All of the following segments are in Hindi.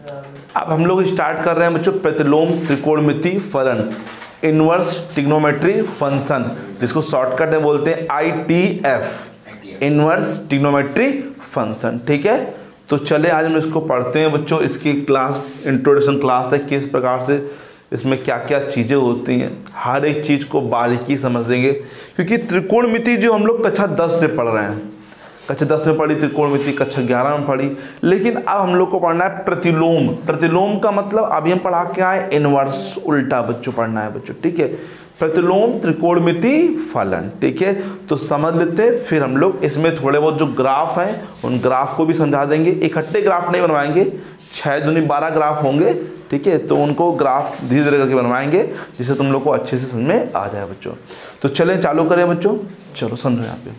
अब हम लोग स्टार्ट कर रहे हैं बच्चों प्रतिलोम त्रिकोणमिति फलन, इनवर्स ट्रिग्नोमेट्री फंक्शन, जिसको शॉर्टकट में बोलते हैं ITF, इनवर्स ट्रिग्नोमेट्री फंक्शन। ठीक है, तो चले आज हम इसको पढ़ते हैं बच्चों। इसकी क्लास इंट्रोडक्शन क्लास है, किस प्रकार से इसमें क्या क्या चीज़ें होती हैं, हर एक चीज़ को बारीकी समझेंगे। क्योंकि त्रिकोणमिति जो हम लोग कक्षा 10 से पढ़ रहे हैं, कक्षा 10 में पढ़ी त्रिकोणमिति, कक्षा 11 में पढ़ी, लेकिन अब हम लोग को पढ़ना है प्रतिलोम। प्रतिलोम का मतलब अभी हम पढ़ा के आए इनवर्स, उल्टा बच्चों पढ़ना है बच्चों। ठीक है, प्रतिलोम त्रिकोणमिति फलन। ठीक है, तो समझ लेते हैं, फिर हम लोग इसमें थोड़े बहुत जो ग्राफ हैं उन ग्राफ को भी समझा देंगे। इकट्ठे ग्राफ नहीं बनवाएंगे, 6 दूनी 12 ग्राफ होंगे। ठीक है, तो उनको ग्राफ धीरे धीरे करके बनवाएंगे जिससे तुम लोग को अच्छे से समझ में आ जाए बच्चों। तो चलें चालू करें बच्चों, चलो समझो यहाँ पे।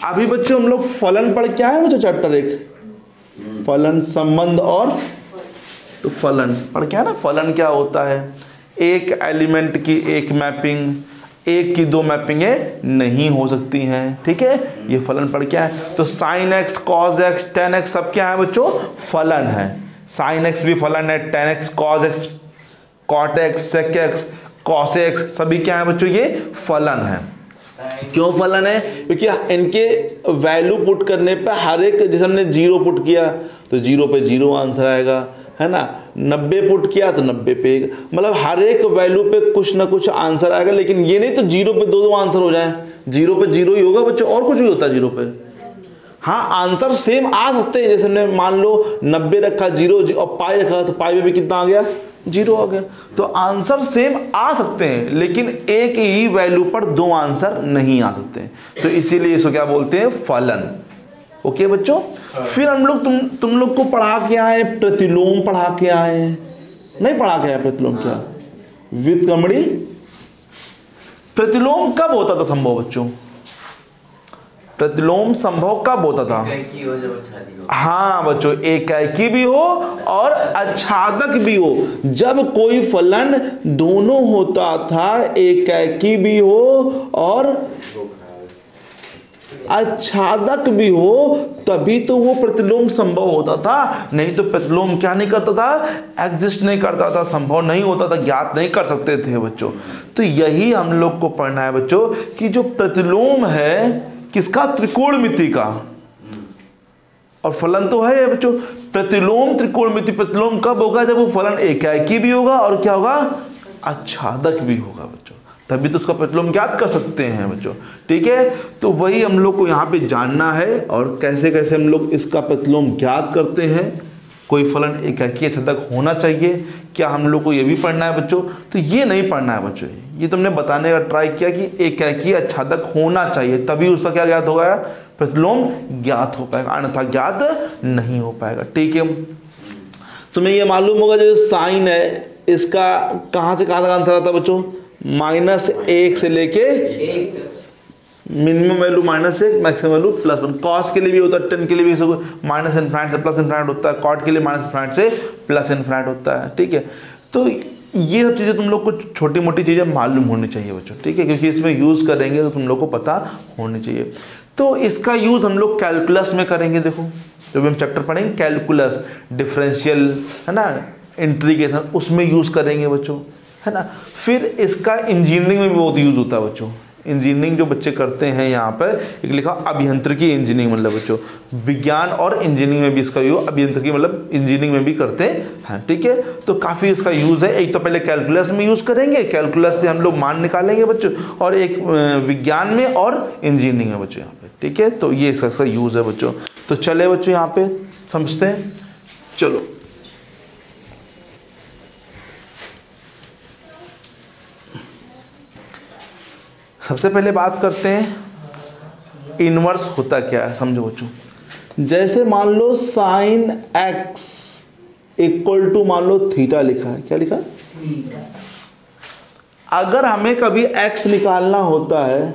अभी बच्चों हम लोग फलन पढ़ के आए बच्चों, चैप्टर 1 फलन संबंध और, तो फलन पढ़ के आए ना। फलन क्या होता है, एक एलिमेंट की एक मैपिंग, एक की 2 मैपिंगें नहीं हो सकती हैं। ठीक है, ये फलन पढ़ के आए। तो sine x, cos x, ten x सब क्या है बच्चों, फलन है। साइन एक्स भी फलन है, tan X, cos X, cot X, sec X, cos X सभी क्या है बच्चों, ये फलन है। क्यों फलन है, क्योंकि इनके वैल्यू पुट करने पे हर एक, जैसे हमने 0 पुट किया तो 0 पे 0 आंसर आएगा, है ना। 90 पुट किया तो 90 पे, मतलब हर एक वैल्यू पे कुछ ना कुछ आंसर आएगा। लेकिन ये नहीं तो 0 पे 2 आंसर हो जाए, 0 पे 0 ही होगा बच्चों, और कुछ भी होता है 0 पे। हाँ, आंसर सेम आ सकते हैं, जैसे हमने मान लो 90 रखा 0 और पाई रखा तो पाई में भी कितना आ गया, 0 आ गया। तो आंसर सेम आ सकते हैं, लेकिन एक ही वैल्यू पर 2 आंसर नहीं आ सकते हैं। तो इसीलिए इसको क्या बोलते हैं, फलन। ओके बच्चों, फिर हम लोग तुम लोग को पढ़ा के आए प्रतिलोम, पढ़ा के आए नहीं, पढ़ा के आए प्रतिलोम क्या, व्युत्क्रमणी। प्रतिलोम कब होता था संभव बच्चों, प्रतिलोम संभव कब होता था, हाँ बच्चों, एकाएकी भी हो और आच्छादक भी हो। जब कोई फलन दोनों होता था, एकाएकी भी हो और आच्छादक भी हो, तभी तो वो प्रतिलोम संभव होता था। नहीं तो प्रतिलोम क्या नहीं करता था, एग्जिस्ट नहीं करता था, संभव नहीं होता था, ज्ञात नहीं कर सकते थे बच्चों। तो यही हम लोग को पढ़ना है बच्चों कि जो प्रतिलोम है किसका, त्रिकोणमिति का। और फलन तो है बच्चों प्रतिलोम त्रिकोणमिति। प्रतिलोम कब होगा, जब वो फलन एकाएकी भी होगा और क्या होगा, आच्छादक भी होगा बच्चों, तभी तो उसका प्रतिलोम ज्ञात कर सकते हैं बच्चों। ठीक है, तो वही हम लोग को यहाँ पे जानना है और कैसे कैसे हम लोग इसका प्रतिलोम ज्ञात करते हैं। कोई फलन एकाएकी आच्छादक होना चाहिए क्या, हम लोग को ये भी पढ़ना है बच्चों। तो ये नहीं पढ़ना है बच्चों, ये तुमने बताने का ट्राई किया कि एकाएकी आच्छादक होना चाहिए, तभी उसका क्या ज्ञात होगा, प्रतिलोम ज्ञात हो पाएगा, अन्यथा ज्ञात नहीं हो पाएगा। ठीक है, तुम्हें ये मालूम होगा जो साइन है इसका कहाँ से कहाँ तक आंसर आता है बच्चों, -1 से लेके minimum value -1, maximum value +1। Cos के लिए भी होता है, टेन के लिए भी -∞ से +∞ होता है, कॉट के लिए -∞ से +∞ होता है। ठीक है, तो ये सब चीज़ें तुम लोग को छोटी मोटी चीज़ें मालूम होनी चाहिए बच्चों। ठीक है, क्योंकि इसमें यूज़ करेंगे तो तुम लोग को पता होनी चाहिए। तो इसका यूज़ हम लोग कैलकुलस में करेंगे। देखो जो भी हम चैप्टर पढ़ेंगे कैलकुलस, डिफरेंशियल, है ना, इंटीग्रेशन, उसमें यूज़ करेंगे बच्चों, है ना। फिर इसका इंजीनियरिंग में भी बहुत यूज़ होता है बच्चों। इंजीनियरिंग जो बच्चे करते हैं, यहाँ पर एक लिखा अभियांत्रिकी इंजीनियरिंग, मतलब बच्चों विज्ञान और इंजीनियरिंग में भी इसका यूज, अभियांत्रिकी मतलब इंजीनियरिंग में भी करते हैं। ठीक है, तो काफ़ी इसका यूज़ है। एक तो पहले कैलकुलस में यूज़ करेंगे, कैलकुलस से हम लोग मान निकालेंगे बच्चों, और एक विज्ञान में और इंजीनियरिंग में बच्चों यहाँ पे। ठीक है, तो ये इसका यूज़ है बच्चों। तो चले बच्चों यहाँ पे समझते हैं, चलो। सबसे पहले बात करते हैं इनवर्स होता क्या है, समझो बच्चों। जैसे मान लो साइन एक्स इक्वल टू मान लो थीटा लिखा है, क्या लिखा है, अगर हमें कभी एक्स निकालना होता है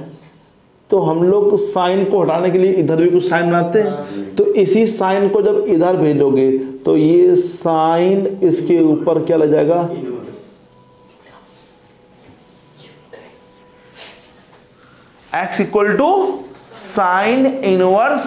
तो हम लोग साइन को हटाने के लिए इधर भी कुछ साइन बनाते हैं। तो इसी साइन को जब इधर भेजोगे तो ये साइन इसके ऊपर क्या लग जाएगा, x equal to sine inverse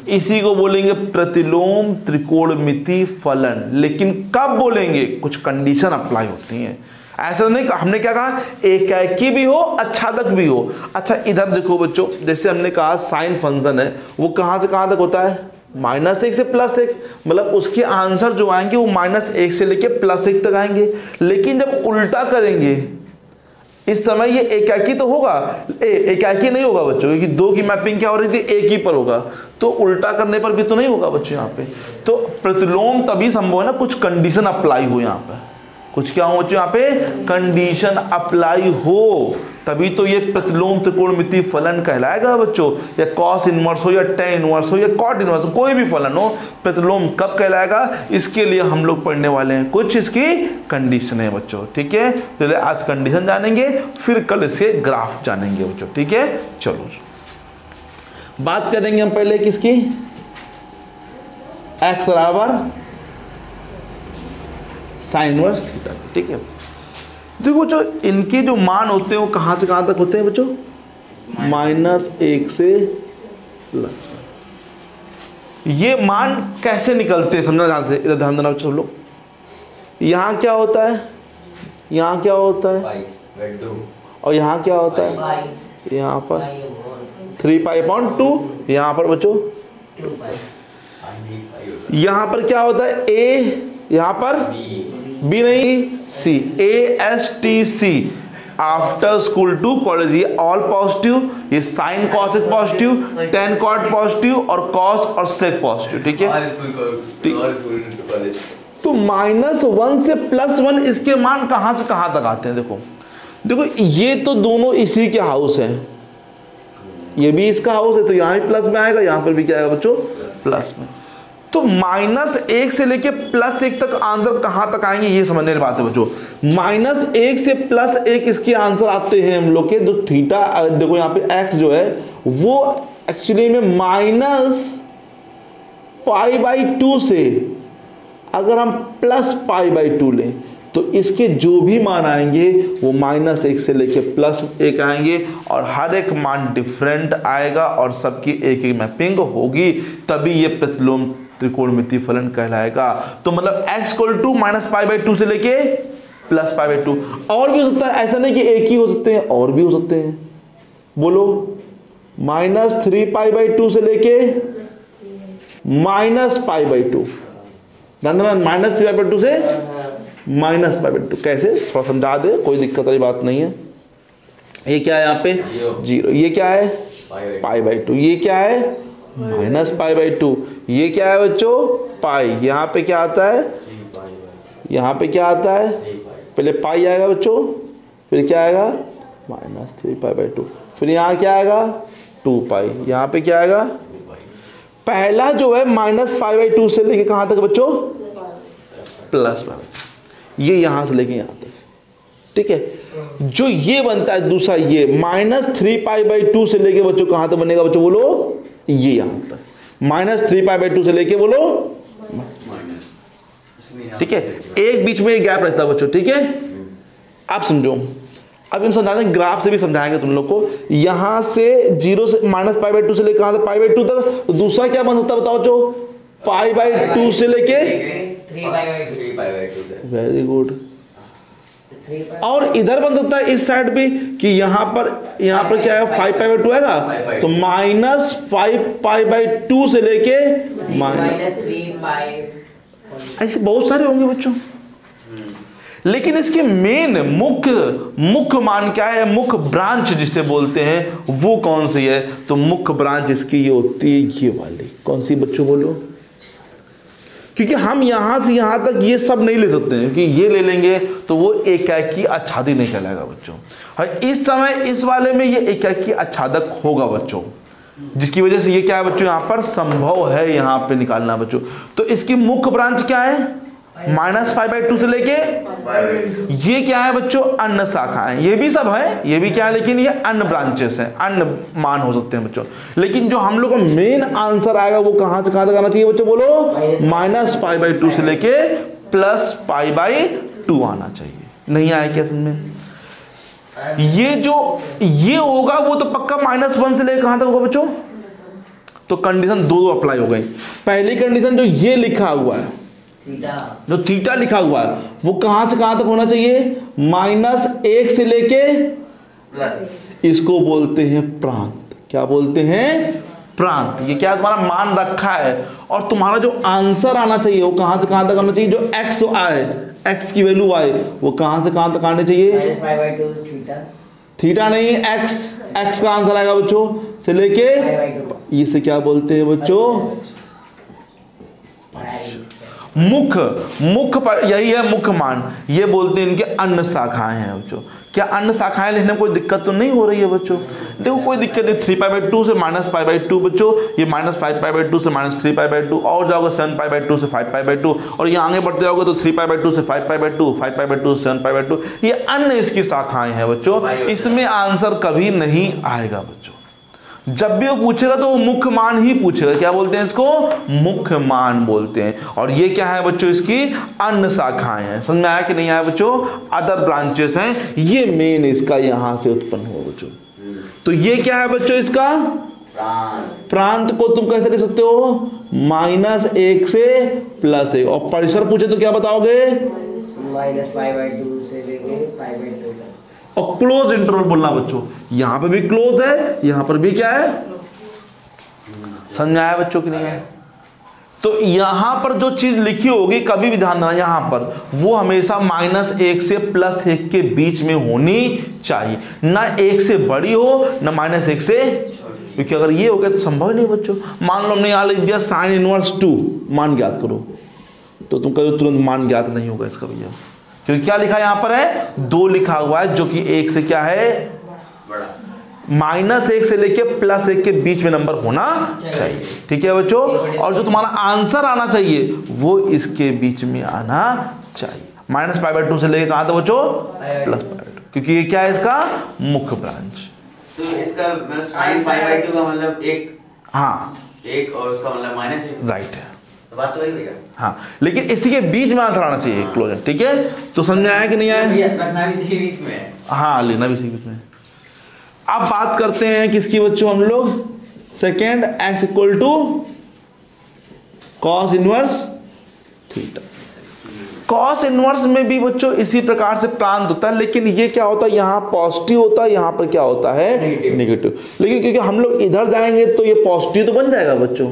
इसी को बोलेंगे प्रतिलोम त्रिकोणमिति फलन। लेकिन कब बोलेंगे, कुछ कंडीशन अप्लाई होती हैं। ऐसा नहीं, हमने क्या कहा, एकाकी भी हो आच्छादक भी हो। अच्छा इधर देखो बच्चों, जैसे हमने कहा साइन फंक्शन है वो कहां से कहां तक होता है, -1 से +1, मतलब उसके आंसर जो आएंगे वो -1 से लेके +1 तक आएंगे। लेकिन जब उल्टा करेंगे इस समय ये एकाकी तो होगा, एकाकी नहीं होगा बच्चों, क्योंकि 2 की मैपिंग क्या हो रही थी, एक ही पर होगा, तो उल्टा करने पर भी तो नहीं होगा बच्चों यहाँ पे। तो प्रतिलोम तभी संभव है ना, कुछ कंडीशन अप्लाई हो यहाँ पे, कुछ क्या हो बच्चों यहाँ पे, कंडीशन अप्लाई हो, तभी तो ये प्रतिलोम त्रिकोणमिति फलन कहलाएगा बच्चों। या कॉस इनवर्स हो या टेन इनवर्स हो या कॉट इनवर्स हो, कोई भी फलन हो, प्रतिलोम कब कहलाएगा, इसके लिए हम लोग पढ़ने वाले हैं, कुछ इसकी कंडीशन है बच्चों। ठीक है, चलिए आज कंडीशन जानेंगे, फिर कल इसके ग्राफ जानेंगे बच्चों। ठीक है, चलो बात करेंगे हम पहले किसकी, x बराबर साइन इनवर्स थीटा। ठीक है, देखो जो इनके जो मान होते हैं वो कहां से कहां तक होते हैं बच्चों, -1 से +1। ये मान कैसे निकलते हैं समझना ध्यान से, इधर ध्यान देना बच्चों सब लोग। यहाँ क्या होता है, यहाँ क्या होता है, और यहाँ क्या होता है, यहाँ पर 3π/2, यहाँ पर बच्चों यहाँ पर क्या होता है, a, यहाँ पर b नहीं c, ASTC after school to college, ये ऑल पॉजिटिव, ये sine cosec positive, tan cot positive और कॉस और सेक पॉजिटिव। ठीक है, तो -1 से +1 इसके मान कहां से कहां तक आते हैं, देखो देखो ये तो दोनों इसी के हाउस हैं, ये भी इसका हाउस है, तो यहाँ भी प्लस में आएगा, यहाँ पर भी क्या आएगा बच्चों, प्लस में। तो -1 से लेके +1 तक आंसर कहां तक आएंगे, ये समझने की बात है बच्चों। -1 से +1 इसके आंसर आते हैं हम लोग के, जो थीटा देखो यहाँ पे x जो है वो एक्चुअली में -π/2 से अगर हम +π/2 लें तो इसके जो भी मान आएंगे वो -1 से लेके +1 आएंगे, और हर एक मान डिफरेंट आएगा और सबकी एक एक मैपिंग होगी, तभी ये प्रतिलोम त्रिकोणमिति फलन कहलाएगा। तो मतलब x = -π/2 से लेके +π/2। और भी हो सकता है, ऐसा नहीं कि एक ही हो सकते हैं, और भी हो सकते हैं, बोलो -3π/2 से लेके -π/2, -3π/2 से -π/2। कैसे, थोड़ा समझा दे, कोई दिक्कत वाली बात नहीं है। ये क्या है यहाँ पे 0, ये क्या है π/2, ये क्या है -π/2, ये क्या है बच्चों पाई, यहाँ पे क्या आता है, यहाँ पे क्या आता है, पहले पाई आएगा बच्चों, फिर क्या आएगा -3π/2, फिर यहाँ क्या आएगा 2π, यहाँ पे क्या आएगा, पहला जो है -π/2 से लेके कहाँ तक बच्चों, +π, ये यहाँ से लेके यहाँ तक। ठीक है, जो ये बनता है दूसरा, ये -3π/2 से लेके बच्चों कहाँ तक बनेगा बच्चों, बोलो ये यहाँ तक, -3π/2 से लेके बोलो, ठीक है, एक बीच में गैप रहता है बच्चों। ठीक है, आप समझो, अब हम समझाते हैं, ग्राफ से भी समझाएंगे तुम लोग को। यहाँ से 0 से -π/2 से लेके कहाँ तक, π/2 तक। तो दूसरा क्या बन सकता है बताओ बच्चों, π/2 से लेके 3π/2। Very good. और इधर बन सकता है इस साइड भी कि यहाँ पर क्या है 5π/2 आएगा, तो -5π/2 से लेके -3π, ऐसे बहुत सारे होंगे बच्चों। लेकिन इसके मेन मुख्य मान क्या है, मुख्य ब्रांच जिसे बोलते हैं वो कौन सी है, तो मुख्य ब्रांच इसकी ये होती है, ये वाली। कौन सी बच्चों बोलो, क्योंकि हम यहां से यहां तक ये सब नहीं ले सकते हैं, क्योंकि ये ले लेंगे तो वो एकाकी आच्छादित नहीं कहलाएगा बच्चों। और इस समय इस वाले में ये एकाकी आच्छादक होगा बच्चों, जिसकी वजह से ये क्या है बच्चों, यहां पर संभव है यहां पे निकालना बच्चों। तो इसकी मुख्य ब्रांच क्या है, -π/2 से लेके, ये क्या है बच्चों, अन्य शाखाएं, ये भी सब है, ये भी क्या है, लेकिन ये अन्य ब्रांचेस हैं, अन्य मान हो सकते हैं बच्चों। लेकिन जो हम लोग का मेन आंसर आएगा वो कहां से कहां तक आना चाहिए बच्चों, बोलो -π/2 से लेके +π/2 आना चाहिए। नहीं आया क्या समझ में? ये जो ये होगा वो तो पक्का -1 से लेकर कहां तक होगा बच्चों, तो कंडीशन दो अप्लाई हो गई। पहली कंडीशन जो ये लिखा हुआ है, जो थीटा लिखा हुआ है, वो कहां से कहां तक होना चाहिए, -1 से लेके, इसको बोलते हैं प्रांत। क्या बोलते हैं, प्रांत। ये क्या तुम्हारा मान रखा है और तुम्हारा जो आंसर आना चाहिए वो कहां से कहां तक आना चाहिए, जो x आए, x की वैल्यू आए, वो कहां से कहां तक आने चाहिए, थीटा नहीं, x का आंसर आएगा बच्चों से लेके, इसे क्या बोलते हैं बच्चों, मुख्य पर, यही है मुख्य मान। ये बोलते हैं इनके अन्य शाखाएं हैं बच्चों। क्या अन्य शाखाएं लिखने में कोई दिक्कत तो नहीं हो रही है बच्चों, देखो कोई दिक्कत नहीं। 3π/2 से -π/2 बच्चों, ये -5π/2 से -3π/2, और जाओगे 7π/2 से 5π/2, और ये आगे बढ़ते जाओगे तो 3π/2 से 5π/2, 5π/2 से 7π/2। ये अन्य इसकी शाखाएं हैं बच्चों, इसमें आंसर कभी नहीं आएगा बच्चों। जब भी वो पूछेगा तो वो मुख्य मान ही पूछेगा। क्या बोलते हैं इसको, मुख्य मान बोलते हैं। और ये क्या है बच्चों, इसकी अन्य शाखाएं हैं। समझ में आया कि नहीं आया बच्चों, अदर ब्रांचेस हैं। ये मेन इसका यहां से उत्पन्न हुआ बच्चों। तो ये क्या है बच्चों, इसका प्रांत को तुम कैसे लिख सकते हो, -1 से +1, और परिसर पूछे तो क्या बताओगे, -π/2 से लेके π/2 तक। और क्लोज इंटरवल बोलना बच्चों, यहां पे भी क्लोज है, यहां पर भी क्या है, समझ में आया बच्चों कि नहीं है। तो यहां पर जो चीज लिखी होगी कभी भी ध्यान देना, यहां पर वो हमेशा -1 से +1 के बीच में होनी चाहिए, ना 1 से बड़ी हो ना -1 से, क्योंकि अगर ये हो गया तो संभव ही नहीं बच्चों। मान लो हमने यहां लिख दिया sin इनवर्स 2 मान ज्ञात करो, तो तुम कहो तुरंत मान ज्ञात नहीं होगा इसका भैया, क्योंकि क्या लिखा यहां पर है, 2 लिखा हुआ है, जो कि 1 से क्या है, -1 से लेके +1 के बीच में नंबर होना चाहिए। ठीक है बच्चों, और जो तुम्हारा आंसर आना चाहिए वो इसके बीच में आना चाहिए, -π/2 से लेके कहां तक बच्चों, +π/2, क्योंकि ये क्या है, इसका मुख्य ब्रांच। तो इसका मतलब sin π/2 का मतलब 1, हाँ 1, और उसका मतलब -1, राइट है, तो बात तो वही होगा। हाँ, लेकिन इसी के बीच में आंसर आना चाहिए क्लोजर। ठीक है, तो समझ में आया कि नहीं आया, रखना भी सही बीच में है, हाँ लेना भी इसी बीच में। अब बात करते हैं किसकी बच्चों, हम लोग second, x = cos inverse theta. cos inverse में भी बच्चों इसी प्रकार से प्रांत होता है, लेकिन ये क्या होता है, यहाँ पॉजिटिव होता है, यहाँ पर क्या होता है, नेगेटिव। लेकिन क्योंकि हम लोग इधर जाएंगे तो ये पॉजिटिव तो बन जाएगा बच्चों,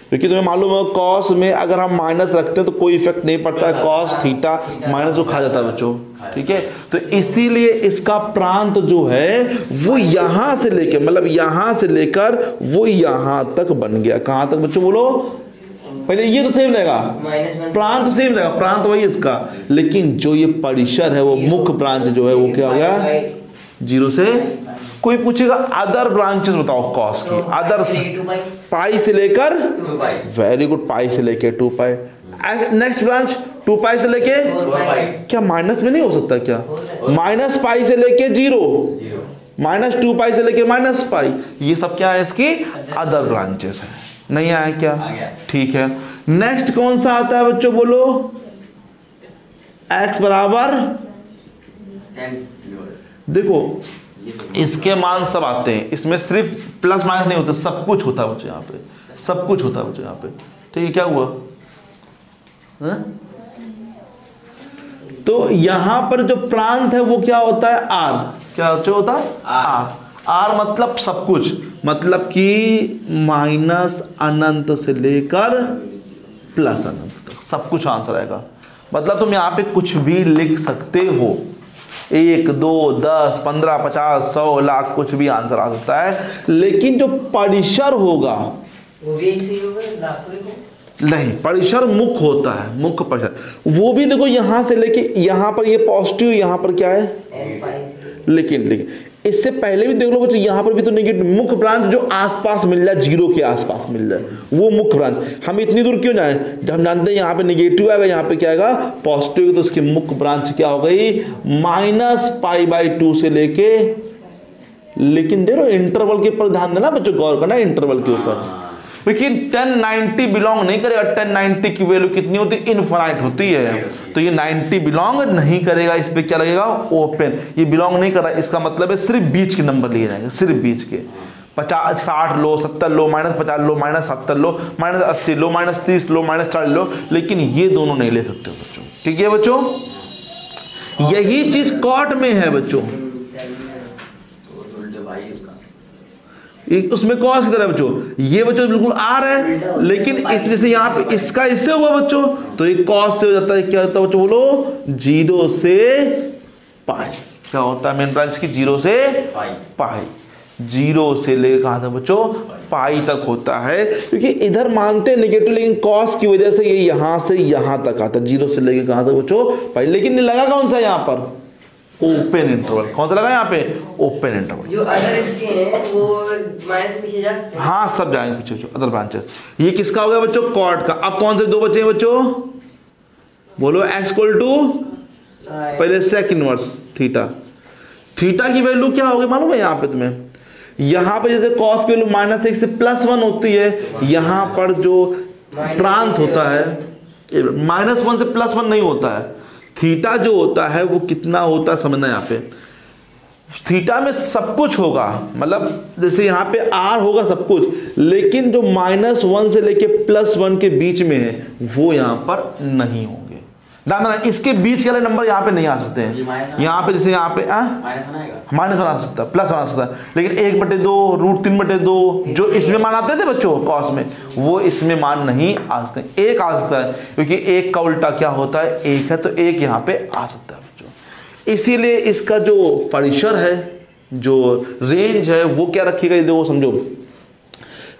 क्योंकि तुम्हें मालूम है cos में अगर हम माइनस रखते हैं तो कोई इफेक्ट नहीं पड़ता है, cos थीटा माइनस वो खा जाता है बच्चों। ठीक है, तो इसीलिए इसका प्रांत जो है वो यहां से लेकर, मतलब यहां से लेकर वो यहां तक बन गया। कहां तक बच्चों बोलो, पहले ये तो सेम रहेगा, प्रांत सेम रहेगा, प्रांत वही इसका, लेकिन जो ये परिसर है वो मुख्य ब्रांच जो है वो क्या हो गया, 0 से। कोई पूछेगा अदर ब्रांचेस बताओ कॉस की, अदर पाई से लेकर, वेरी गुड, पाई से लेकर 2π। नेक्स्ट ब्रांच 2π से लेके, क्या माइनस में नहीं हो सकता क्या, -π से लेके 0, -2π से लेके -π, ये सब क्या है, इसकी अदर ब्रांचेस है। नहीं आया क्या, ठीक है। नेक्स्ट कौन सा आता है बच्चों बोलो, x बराबर, देखो इसके मान सब आते हैं, इसमें सिर्फ प्लस माइनस नहीं होता, सब कुछ होता है बच्चों यहाँ पे, सब कुछ होता है बच्चों यहाँ पे। ठीक है, क्या हुआ है? तो यहाँ पर जो प्रांत है वो क्या होता है, r, क्या होता है, r मतलब सब कुछ, मतलब कि -अनंत से लेकर +अनंत तक सब कुछ आंसर आएगा। मतलब तुम यहाँ पे कुछ भी लिख सकते हो, 1, 2, 10, 15, 50, 100, लाख, कुछ भी आंसर आ सकता है, लेकिन जो परिसर होगा वो भी ऐसे ही होगा, लाखों को नहीं, परिसर मुख्य होता है, मुख्य परिसर, वो भी देखो यहां से लेके यहां पर ये पॉजिटिव, यहां पर क्या है, लेकिन इससे पहले भी देख लो बच्चों, यहाँ पर भी तो नेगेटिव, मुख्य ब्रांच जो आसपास मिल जाए, 0 के आसपास मिल जाए, वो मुख्य ब्रांच। हम इतनी दूर क्यों जाए, जब हम जानते हैं यहाँ पे नेगेटिव आएगा, यहाँ पे क्या आएगा, पॉजिटिव, तो उसकी मुख्य ब्रांच क्या हो गई, -π/2 से लेके, लेकिन देखो इंटरवल के ऊपर ध्यान देना बच्चों, गौर करना इंटरवल के ऊपर, लेकिन 1090 बिलोंग नहीं करेगा। 1090 की वैल्यू कितनी होती है, इनफाइनाइट होती है, तो ये 90 बिलोंग नहीं करेगा, इस पे क्या लगेगा, ओपन, ये बिलोंग नहीं कर रहा, इसका मतलब है सिर्फ बीच के नंबर लिए जाएंगे, सिर्फ बीच के। 50 60 लो, 70 लो, -50 लो, -70 लो, -80 लो, -30 लो, -40 लो, लेकिन ये दोनों नहीं ले सकते बच्चों। ठीक है बच्चों, यही चीज कॉट में है बच्चों, उसमें कॉस की तरह बच्चों, ये बच्चों बिल्कुल आर है, लेकिन इस जैसे यहाँ पे इसका इससे हुआ बच्चों, तो ये कॉस से हो जाता है। क्या होता है बच्चों, बोलो 0 से पाई। क्या होता है मेन ब्रांच की, 0 से पाई, 0 से लेकर कहाँ तक बच्चों, पाई तक होता है, क्योंकि इधर मानते नेगेटिव, लेकिन कॉस की वजह से ये यहाँ से यहाँ तक आता है, 0 से लेकर कहाँ तक बच्चों, पाई। लेकिन लगा कौन सा यहाँ पर, ओपन इंटरवल। कौन सा लगा यहाँ पे, ओपन इंटरवल। जो अदर इसके हैं वो माइनस के पीछे जा सकते हैं। हाँ सब जाएंगे पीछे अदर ब्रांचेस। ये किसका हो गया बच्चों, कॉट का। अब कौन से दो बचे हैं बच्चों, बोलो x = पहले सेक इनवर्स थीटा। थीटा की वैल्यू क्या होगी मालूम है यहाँ पे तुम्हें, यहाँ पे जैसे कॉस की वैल्यू -1 से +1 होती है, यहाँ पर जो प्रांत होता है -1 से +1 नहीं होता है। थीटा जो होता है वो कितना होता है समझना, यहाँ पे थीटा में सब कुछ होगा, मतलब जैसे यहाँ पे आर होगा सब कुछ, लेकिन जो -1 से लेके +1 के बीच में है वो यहाँ पर नहीं होंगे। इसके बीच वाले नंबर यहाँ पे नहीं आ सकते हैं। यहाँ पे जैसे यहाँ पे -1 आ सकता है, +1 आ सकता है, लेकिन 1/2 √3/2 जो इसमें मान आते थे बच्चों कॉस में, वो इसमें मान नहीं आ सकते। 1 आ सकता है, क्योंकि 1 का उल्टा क्या होता है, 1 है, तो 1 यहाँ पे आ सकता है बच्चों। इसीलिए इसका जो परिसर है, जो रेंज है, वो क्या रखिएगा, ये देखो समझो।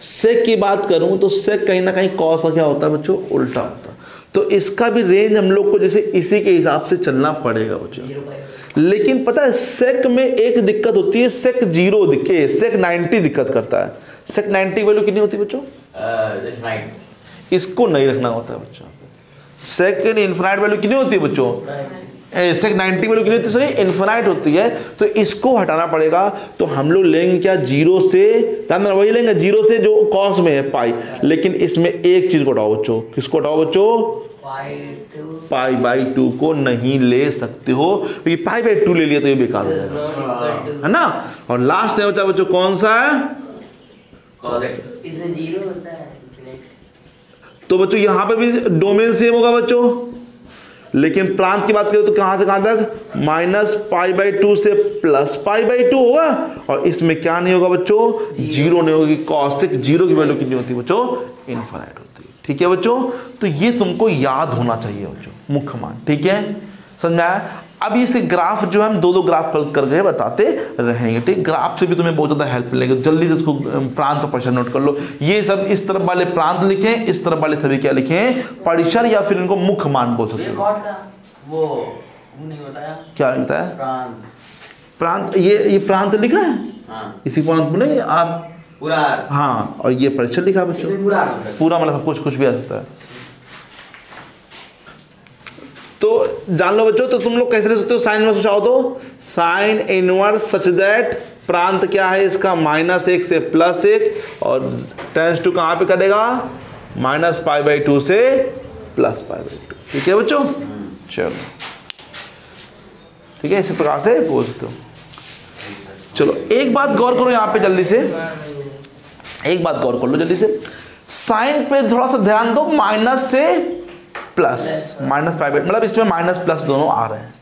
सेक की बात करूं तो सेक कहीं ना कहीं कॉस का क्या होता है बच्चों, उल्टा होता है, तो इसका भी रेंज हम लोग को जैसे इसी के हिसाब से चलना पड़ेगा बच्चों। लेकिन पता है सेक में एक दिक्कत होती है, सेक 0 दिखे, सेक 90 दिक्कत करता है। सेक 90 वैल्यू कितनी होती है बच्चों, इसको नहीं रखना होता है बच्चों। सेक इनफिनाइट वैल्यू कितनी होती है बच्चों, सेक 90 वैल्यू कितनी होती है, सॉरी इनफिनाइट होती है, तो इसको हटाना पड़ेगा। तो हम लोग लेंगे क्या, 0 से, वही लेंगे 0 से जो कॉस में है पाई, लेकिन इसमें एक चीज को हटाओ बच्चों, किसको हटाओ बच्चों, π/2 को नहीं ले सकते हो, क्योंकि π/2 ले लिया तो ये बेकार हो जाएगा, है ना। और लास्ट में बचा बच्चों कौन सा है, इसमें 0 होता है। तो बच्चों यहाँ पे भी डोमेन सेम होगा बच्चों, लेकिन प्रांत की बात करें तो कहां से कहां तक, -π/2 से +π/2 होगा, और इसमें क्या नहीं होगा बच्चों, 0 नहीं होगी। कॉसेक 0 की वैल्यू कितनी होती है बच्चों, इनफिनाइट होती है। ठीक है बच्चों, तो ये तुमको याद होना चाहिए बच्चों, मुख्य मान। ठीक है, समझ आया। अब इस ग्राफ जो है हम 2-2 ग्राफ करके बताते रहेंगे। ठीक, ग्राफ से भी तुम्हें बहुत ज़्यादा हेल्प मिलेगी। जल्दी से इसको प्रांत और परिसर नोट कर लो। ये सब इस तरफ वाले प्रांत लिखें, इस तरफ वाले सभी क्या लिखें, परिसर, या फिर इनको मुख्य मान बोल सकते हो। वो नहीं बताया, क्या नहीं बताया, प्रांत, ये प्रांत लिखा है, हाँ। इसी प्रांत में नहीं आर पूरा, हाँ, और ये परिसर लिखा है बच्चों, पूरा मतलब सब कुछ भी आ सकता है। तो जान लो बच्चों, तो तुम लोग कैसे ले सकते हो, साइन इनवर्स चाहो तो साइन इनवर्स सच दैट प्रांत क्या है इसका, -1 से +1, और टेंस टू कहाँ पे करेगा, -π/2 से +π/2। ठीक है बच्चों, चलो ठीक है, इसी प्रकार से बोल सकते हो। चलो एक बात गौर करो यहाँ पे जल्दी से, एक बात गौर कर लो जल्दी से, साइन पे थोड़ा सा ध्यान दो, माइनस से प्लस, -π/2 मतलब इसमें माइनस दोनों आ रहे हैं।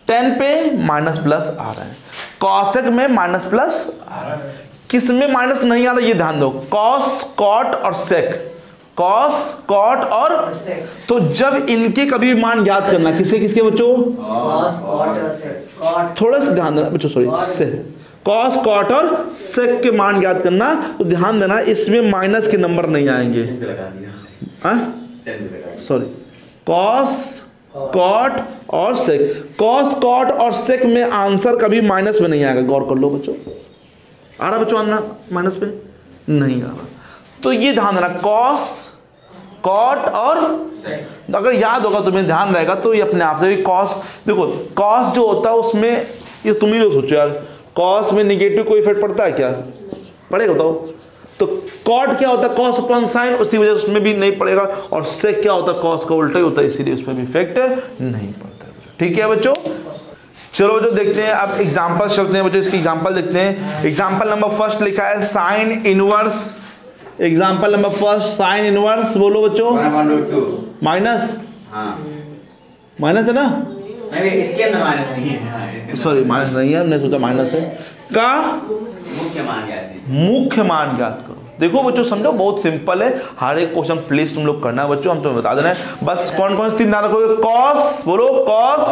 10 पे -+ आ रहे हैं, कॉसेक में -+ आ रहा है। किस में माइनस नहीं आ रहा ये ध्यान दो, कॉस, कॉट और सेक, कॉस, कॉट और, तो जब इनके कभी मान याद करना, किसके किसके बच्चों, कॉस, कॉट और सेक, थोड़ा सा ध्यान देना बच्चों, सॉरी से कॉस, कॉट और सेक के मान याद करना, तो ध्यान देना इसमें माइनस के नंबर नहीं आएंगे, सॉरी कॉस, कॉट और सेक, कॉस, कॉट और सेक में आंसर कभी माइनस में नहीं आएगा। गौर कर लो बच्चों, आ रहा बच्चों आना माइनस पे नहीं आ रहा, तो ये ध्यान देना, कॉस, कॉट और अगर याद होगा तुम्हें ध्यान रहेगा तो ये अपने आप से कॉस, देखो कॉस जो होता है उसमें, ये तुम ही लोग सोचो यार, कॉस में निगेटिव कोई इफेक्ट पड़ता है क्या, पड़ेगा बताओ, तो कॉट क्या होता है, कॉस अपॉन साइन, उसी वजह से उसमें भी नहीं पड़ेगा, और सेक क्या होता है, कॉस का उल्टा ही होता है, इसीलिए उसमें भी इफेक्ट नहीं पड़ता है। ठीक है बच्चों, चलो बच्चों देखते हैं, अब एग्जांपल चलते हैं बच्चों, इसकी एग्जांपल देखते हैं। एग्जांपल नंबर फर्स्ट लिखा है sine inverse, example number first sine inverse, बोलो बच्चों। 1/2 माइनस, हाँ माइनस है ना, नहीं इसके अंदर माइनस नहीं है, हाँ, इसके अंदर सॉरी माइनस नहीं है, हमने सोचा माइनस है का मुख्य मान ज्ञात है। मुख्य मान ज्ञात करो। देखो बच्चों समझो, बहुत सिंपल है, हर एक क्वेश्चन प्लीज तुम लोग करना है बच्चों, हम तुम्हें बता देना है बस। कौन कौन से तीन ध्यान रखोगे, कॉस, बोलो कॉस,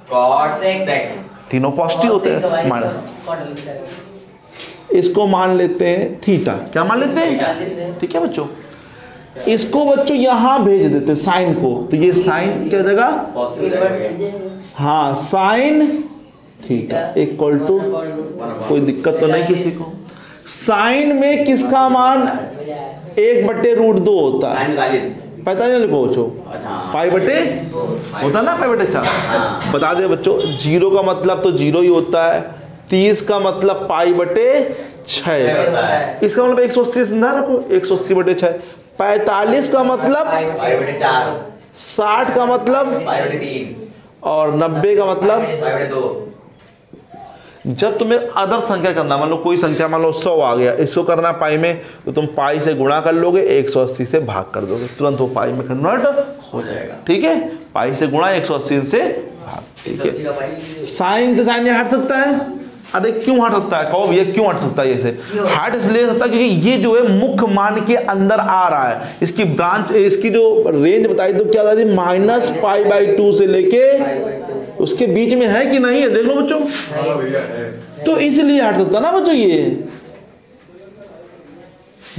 कॉट सेक, तीनों पॉजिटिव होते हैं, माइनस इसको मान लेते हैं थीटा, क्या मान लेते हैं, ठीक है बच्चों। इसको बच्चों यहां भेज देते हैं साइन को, तो ये साइन क्या जगह, हाँ साइन थीटा इक्वल टू, कोई दिक्कत तो नहीं किसी को। साइन में किसका मान 1/√2 होता है, 45 लिखो बच्चों, पाई बटे होता है ना, पाई बटे 4। बता दे बच्चों, 0 का मतलब तो 0 ही होता है, 30 का मतलब पाई बटे 6, इसका मतलब 180 समझा रखो, 180/6। 45 का मतलब पाई बटे 4, 60 का मतलब पाई बटे 3 और 90 का मतलब, पाई बटे 2। जब तुम्हें अदर संख्या करना, मान लो कोई संख्या मान लो 100 आ गया, इसको करना पाई में, तो तुम पाई से गुणा कर लोगे, 180 से भाग कर दोगे, तुरंत वो पाई में कन्वर्ट हो जाएगा, ठीक है। पाई से गुणा 180 से भाग, ठीक है। साइन से साइन हट सकता है, अरे क्यों हट सकता है, कहो भैया क्यों हट सकता है, ये हट इसलिए सकता है क्योंकि ये जो है मुख्य मान के अंदर आ रहा है, इसकी ब्रांच, इसकी जो रेंज बताई तो क्या था, -π/2 से लेके उसके बीच में है कि नहीं है, देख लो बच्चों, तो इसलिए हट सकता ना बच्चों, ये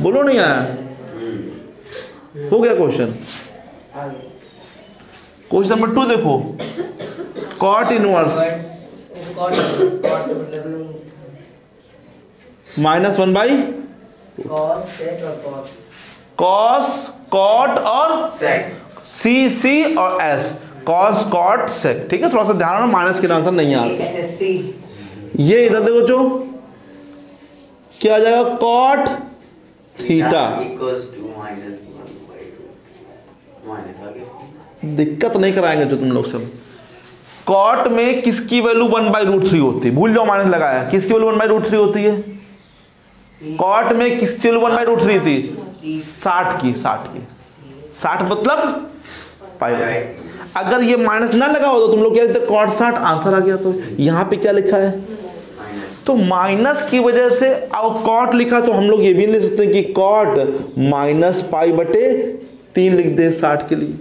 बोलो नहीं आया, हो गया क्वेश्चन। क्वेश्चन नंबर 2 देखो, कॉट इनवर्स -1/, कॉस, कॉट और सी, सी और एस, कॉस कॉट सेक, ठीक है। थोड़ा सा ध्यान रखना, माइनस के आंसर नहीं आता। ये इधर देखो जो क्या आ जाएगा, कॉट थीटा, दिक्कत नहीं कराएंगे जो तुम लोग सब। कॉट में किसकी वैल्यू 1/√3 होती है, भूल जाओ माइनस लगाया, किसकी वैल्यू 1/√3 होती है, कॉट में किसकी वैल्यू 1/√3 थी, 60 की, 60 मतलब पाई। अगर ये माइनस ना लगा हो तो तुम लोग क्या लिखते, कॉट 60, आंसर आ गया। तो यहाँ पे क्या लिखा है, तो माइनस की वजह से अब कॉट लिखा, तो हम लोग ये भी लिख सकते हैं कि कॉट -π/3 लिख दे 60 के लिए,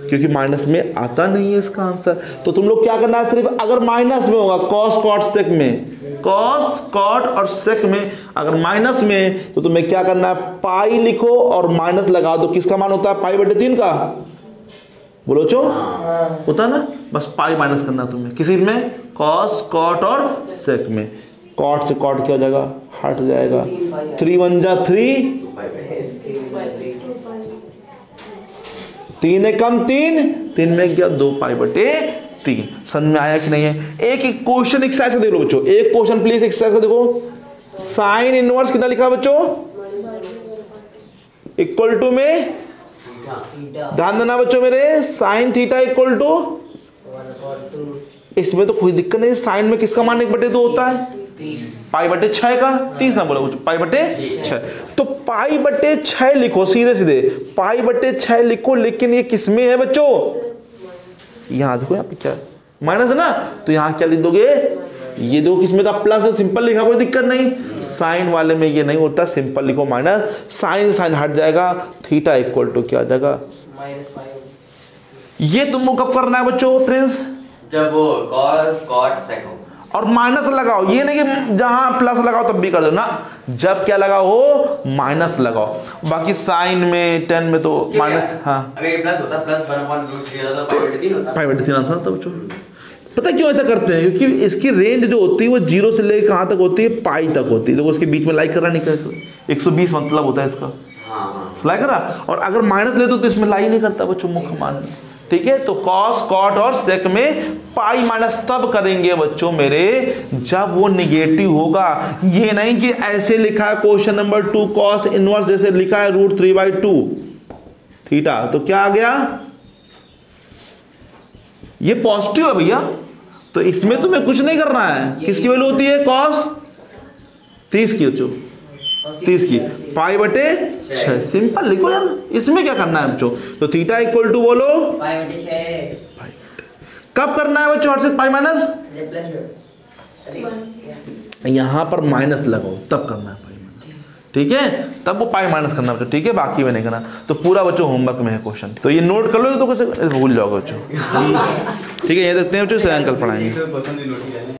क्योंकि माइनस में आता नहीं है इसका आंसर। तो तुम लोग क्या करना है, सिर्फ अगर माइनस में होगा, कॉस कॉट सेक में, कॉस कॉट और सेक में अगर माइनस में, तो तुम्हें क्या करना है, पाई लिखो और माइनस लगा दो, किसका मान होता है, π/3 का, बोलो चो होता ना, बस पाई माइनस करना तुम्हें, किसी में, कॉस कॉट और सेक में। कॉट से कॉट क्या हो जाएगा, हट जाएगा, 3 1 जा 3, 3 कम 3 में क्या, 2π/3। समझ में आया कि नहीं है। एक एक क्वेश्चन एक्सरसाइज का देख लो बच्चों, एक क्वेश्चन प्लीज एक्सरसाइज का देखो। साइन इनवर्स कितना लिखा बच्चों, इक्वल टू में, ध्यान देना बच्चों मेरे, साइन थीटा इक्वल टू, इसमें तो कोई दिक्कत नहीं, साइन में किसका मान 1/2 होता है, π/6 का, 30 ना बोलो बच्चों, π/6। तो π/6 लिखो, सीधे सीधे π/6 लिखो, लेकिन ये किसमें है बच्चों, यहाँ देखो, यहाँ पे क्या माइनस है ना, तो यहाँ क्या लिख दोगे, ये दो किसमें था, प्लस में सिंपल लिखा, कोई दिक्कत नहीं। साइन वाले में ये नहीं होता, सिंपल लिखो माइनस, साइन साइन हट जाएगा, थीटा इक्वल टू क्या आ जाएगा, ये तुमको कब करना है बच्चों, प्रिंस, जब वो कॉस कॉट सेक हो, और माइनस लगाओ, ये नहीं कि जहां प्लस लगाओ तब भी कर दो ना, जब क्या लगाओ हो, माइनस लगाओ। बाकी साइन में 10 में तो माइनस, हाँ अगर ये प्लस होता, प्लस 1/√3 होता तो π/3 होता, π/3 आंसर होता बच्चों। पता क्यों ऐसा करते हैं, क्योंकि इसकी रेंज जो होती है वो 0 से लेकर कहाँ तक होती है, पाई तक होती है, तो उसके बीच में लाइक करना नहीं करता, 120 मतलब होता है इसका, लाइक करा, और अगर माइनस ले तो इसमें लाई नहीं करता बच्चों, मुख्य मान, ठीक है। तो कॉस कॉट और सेक में पाई माइनस तब करेंगे बच्चों मेरे, जब वो निगेटिव होगा। ये नहीं कि ऐसे लिखा है क्वेश्चन नंबर 2, कॉस इनवर्स जैसे लिखा है √3/2 थीटा, तो क्या आ गया, ये पॉजिटिव है भैया, तो इसमें तुम्हें कुछ नहीं करना है, किसकी वैल्यू होती है cos 30 की बच्चों, 30 की पाई बटे 6, सिंपल लिखो यार, इसमें क्या करना है बच्चों। तो थीटा इक्वल टू बोलो पाई बटे 6। कब करना है बच्चों हर्षित पाई माइनस, यहां पर माइनस लगाओ तब करना है पाई माइनस, ठीक है, तब वो पाई माइनस करना बच्चों, ठीक है, बाकी में नहीं करना। तो पूरा बच्चों होमवर्क में है क्वेश्चन, तो ये नोट कर लो, तो कुछ भूल जाओगे बच्चों, ठीक है। ये देखते हैं बच्चों, से अंकल पढ़ाएंगे।